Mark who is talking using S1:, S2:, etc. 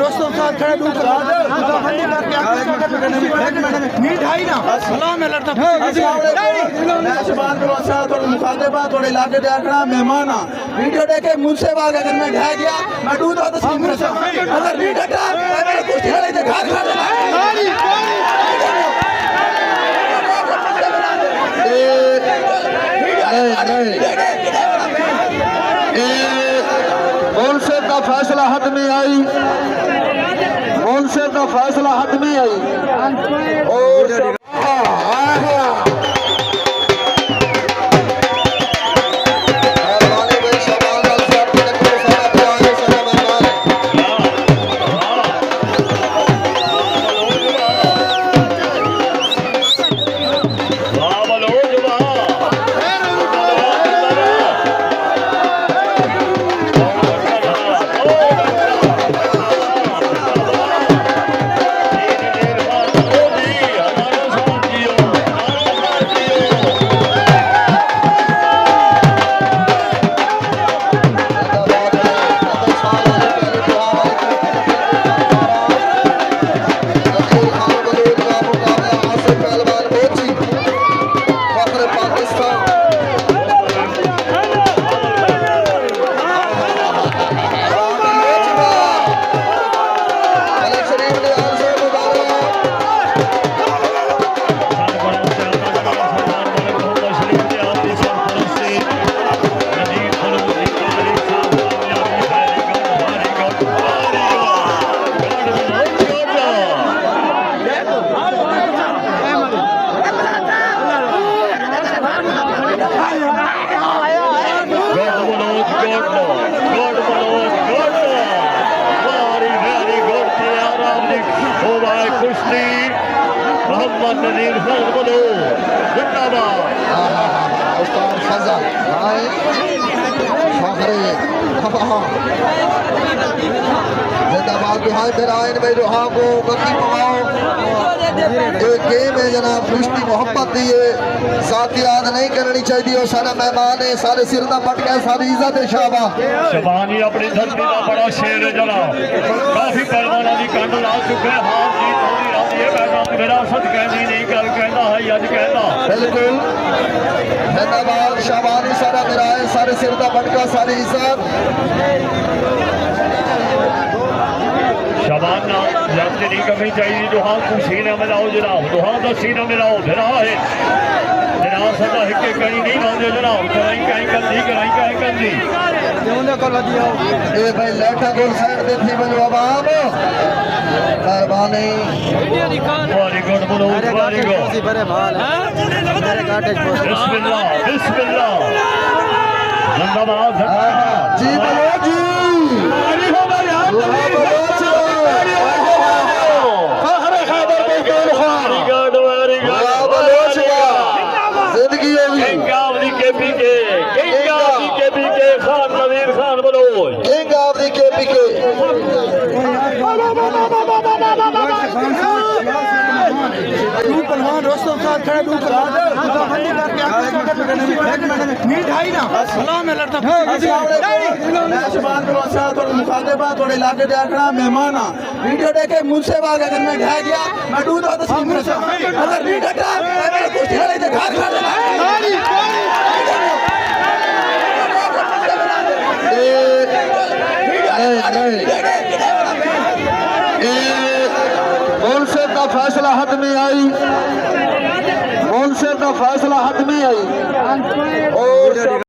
S1: दोस्तों साथ खड़े दूर नीट है ना सलाम है लड़ता थोड़े मुखातिबा थोड़े इलाके दे आखना मेहमान वीडियो देखे मुझसे बाग अगर मैं घा गया मैं दूध तो अगर वीडियो टा मेरे कुछ खेले तो घर खा देना
S2: मुंसिफ का फैसला हद में आई, मुंसिफ का फैसला हद में आई और गेम है जनाब कुश्ती मोहब्बत दी है साथी याद नहीं करनी चाहिए सारा मेहमान है सारे सिर का पटका सारी इज्जत है
S3: शबान ही अपनी धरती का बड़ा शेर है जनाब काफी पहलवानों की कंड ला चुके हैं हार जीत होती रहती है मैदान विरासत कहनी नहीं कल कहना है अज कहना
S2: बिल्कुल जिंदाबाद शबान ही सारा मेरा है सारे सिर का पटका सारी इज्जत
S3: शबाना जब्त नहीं करनी चाहिए जो हाँ को सीना मिलाओ जनाब जो हाँ का सीना मिलाओ फिर है जनाब सदा हिके कहीं नहीं लाते जनाब कराई कहीं कंदी
S2: ए भाई लेटा गोल साइड दे थी बनो अवाम मेहरबानी
S3: वेरी गुड बोलो वेरी गुड बिस्मिल्लाह बिस्मिल्लाह जिंदाबाद
S2: जी बोलो जी
S1: दोस्तों साथ खड़े दूर नीट है ना सलाम है लड़ता थोड़े मुखातिबा थोड़े इलाके दे आखना मेहमान वीडियो देखे मुझसे बाग अगर मैं घा गया मैं दूध तो अगर वीडियो टा मेरे कुछ खेले तो घर खा देना
S2: मुंसिफ का फैसला हद में आई, मुंसिफ का फैसला हद में आई और